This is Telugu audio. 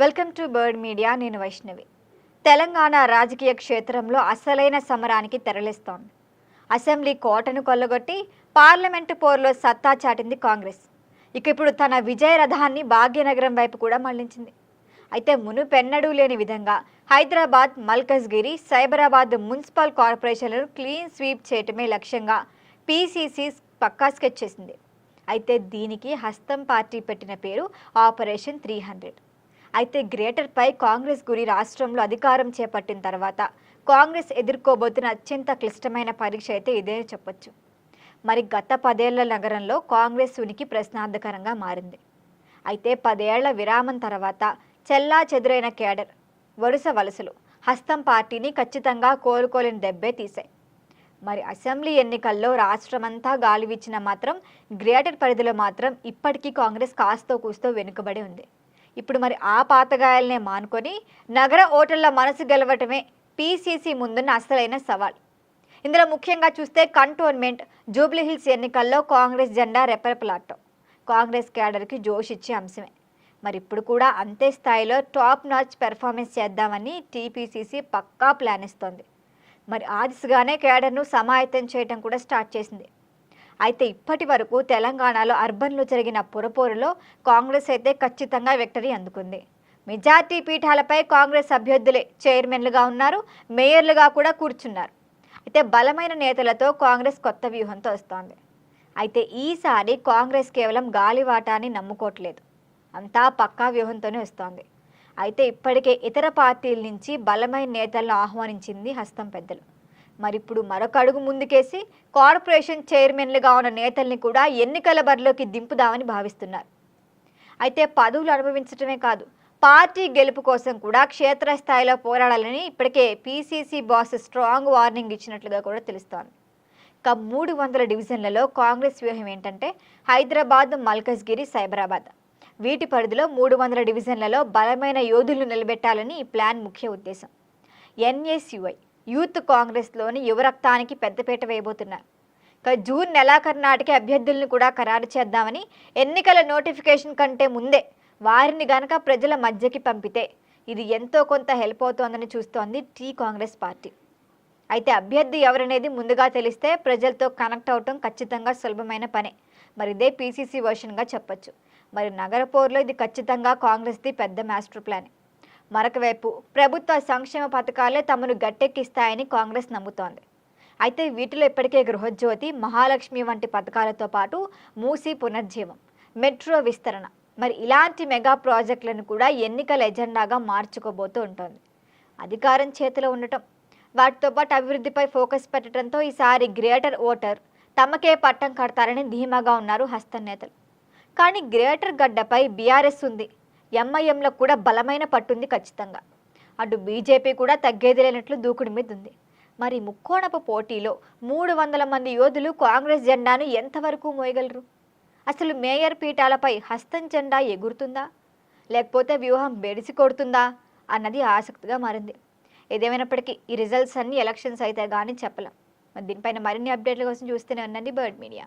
Welcome to bird media. నేను వైష్ణవి. తెలంగాణ రాజకీయ క్షేత్రంలో అసలైన సమరానికి తెరలిస్తోంది. అసెంబ్లీ కోటను కొల్లగొట్టి పార్లమెంటు పోరులో సత్తా చాటింది కాంగ్రెస్. ఇప్పుడు తన విజయ రథాన్ని భాగ్యనగరం వైపు కూడా మళ్లించింది. అయితే మునుపెన్నడూ లేని విధంగా హైదరాబాద్, మల్కజ్గిరి, సైబరాబాద్ మున్సిపల్ కార్పొరేషన్లను క్లీన్ స్వీప్ చేయటమే లక్ష్యంగా పీసీసీ పక్కా స్కెచ్ చేసింది. అయితే దీనికి హస్తం పార్టీ పెట్టిన పేరు ఆపరేషన్ 300. అయితే గ్రేటర్పై కాంగ్రెస్ గురి రాష్ట్రంలో అధికారం చేపట్టిన తర్వాత కాంగ్రెస్ ఎదుర్కోబోతున్న అత్యంత క్లిష్టమైన పరీక్ష అయితే ఇదే చెప్పొచ్చు. మరి గత 10 ఏళ్ల నగరంలో కాంగ్రెస్ ఉనికి ప్రశ్నార్థకరంగా మారింది. అయితే 10 ఏళ్ల విరామం తర్వాత చెల్లా చెదురైన కేడర్, వరుస వలసలు హస్తం పార్టీని ఖచ్చితంగా కోలుకోలేని దెబ్బే తీశాయి. మరి అసెంబ్లీ ఎన్నికల్లో రాష్ట్రమంతా గాలివిచ్చిన మాత్రం గ్రేటర్ పరిధిలో మాత్రం ఇప్పటికీ కాంగ్రెస్ కాస్తో కూస్తో వెనుకబడి ఉంది. ఇప్పుడు మరి ఆ పాతగాయలనే మానుకొని నగర ఓటర్ల మనసు గెలవటమే పీసీసీ ముందున్న అసలైన సవాల్. ఇందులో ముఖ్యంగా చూస్తే కంటోన్మెంట్, జూబ్లీహిల్స్ ఎన్నికల్లో కాంగ్రెస్ జెండా రెపరెపలాడటం కాంగ్రెస్ క్యాడర్కి జోష్ ఇచ్చే అంశమే. మరి ఇప్పుడు కూడా అంతే స్థాయిలో టాప్ నాచ్ పెర్ఫార్మెన్స్ చేద్దామని టీపీసీసీ పక్కా ప్లాన్ ఇస్తోంది. మరి ఆ దిశగానే క్యాడర్ను సమాయత్తం చేయడం కూడా స్టార్ట్ చేసింది. అయితే ఇప్పటి వరకు తెలంగాణలో అర్బన్లో జరిగిన పురపోరులో కాంగ్రెస్ అయితే ఖచ్చితంగా విక్టరీ అందుకుంది. మెజార్టీ పీఠాలపై కాంగ్రెస్ అభ్యర్థులే చైర్మన్లుగా ఉన్నారు, మేయర్లుగా కూడా కూర్చున్నారు. అయితే బలమైన నేతలతో కాంగ్రెస్ కొత్త వ్యూహంతో వస్తోంది. అయితే ఈసారి కాంగ్రెస్ కేవలం గాలివాటాన్ని నమ్ముకోవట్లేదు, అంతా పక్కా వ్యూహంతోనే వస్తోంది. అయితే ఇప్పటికే ఇతర పార్టీల నుంచి బలమైన నేతలను ఆహ్వానించింది హస్తం పెద్దలు. మరి ఇప్పుడు మరొక అడుగు ముందుకేసి కార్పొరేషన్ చైర్మన్లుగా ఉన్న నేతల్ని కూడా ఎన్నికల బరిలోకి దింపుదామని భావిస్తున్నారు. అయితే పదవులు అనుభవించడమే కాదు, పార్టీ గెలుపు కోసం కూడా క్షేత్రస్థాయిలో పోరాడాలని ఇప్పటికే పీసీసీ బాస్ స్ట్రాంగ్ వార్నింగ్ ఇచ్చినట్లుగా కూడా తెలుస్తోంది. ఇక 300 డివిజన్లలో కాంగ్రెస్ వ్యూహం ఏంటంటే హైదరాబాద్, మల్కజ్గిరి, సైబరాబాద్ వీటి పరిధిలో 300 డివిజన్లలో బలమైన యోధులను నిలబెట్టాలని ఈ ప్లాన్ ముఖ్య ఉద్దేశం. ఎన్ఎస్యుఐ యూత్ కాంగ్రెస్లోని యువరక్తానికి పెద్దపీట వేయబోతున్నారు. జూన్ నెలాఖరు నాటికి అభ్యర్థులను కూడా ఖరారు చేద్దామని ఎన్నికల నోటిఫికేషన్ కంటే ముందే వారిని గనక ప్రజల మధ్యకి పంపితే ఇది ఎంతో కొంత హెల్ప్ అవుతోందని చూస్తోంది కాంగ్రెస్ పార్టీ. అయితే అభ్యర్థి ఎవరనేది ముందుగా తెలిస్తే ప్రజలతో కనెక్ట్ అవటం ఖచ్చితంగా సులభమైన పనే. మరి ఇదే పీసీసీ వర్షన్గా చెప్పొచ్చు. మరి నగర పోరులో ఇది ఖచ్చితంగా కాంగ్రెస్ది పెద్ద మాస్టర్ ప్లాన్. మరొక వైపు ప్రభుత్వ సంక్షేమ పథకాలే తమను గట్టెక్కిస్తాయని కాంగ్రెస్ నమ్ముతోంది. అయితే వీటిలో ఇప్పటికే గృహజ్యోతి, మహాలక్ష్మి వంటి పథకాలతో పాటు మూసీ పునర్జీవం, మెట్రో విస్తరణ, మరి ఇలాంటి మెగా ప్రాజెక్టులను కూడా ఎన్నికల ఎజెండాగా మార్చుకోబోతూ ఉంటుంది. అధికారం చేతిలో ఉండటం, వాటితో పాటు అభివృద్ధిపై ఫోకస్ పెట్టడంతో ఈసారి గ్రేటర్ ఓటర్ తమకే పట్టం కడతారని ధీమాగా ఉన్నారు హస్తం నేతలు. కానీ గ్రేటర్ గడ్డపై బీఆర్ఎస్ ఉంది, ఎంఐఎంలో కూడా బలమైన పట్టుంది ఖచ్చితంగా. అటు బీజేపీ కూడా తగ్గేది లేనట్లు దూకుడు మీద ఉంది. మరి ముక్కోణపు పోటీలో 300 మంది యోధులు కాంగ్రెస్ జెండాను ఎంతవరకు మోయగలరు? అసలు మేయర్ పీఠాలపై హస్తం జెండా ఎగురుతుందా, లేకపోతే వ్యూహం బెడిసి కొడుతుందా అన్నది ఆసక్తిగా మారింది. ఏదేమైనప్పటికీ ఈ రిజల్ట్స్ అన్ని ఎలక్షన్స్ అయితే కానీ చెప్పలేం. మరి దీనిపైన మరిన్ని అప్డేట్ల కోసం చూస్తూనే ఉండండి బర్డ్ మీడియా.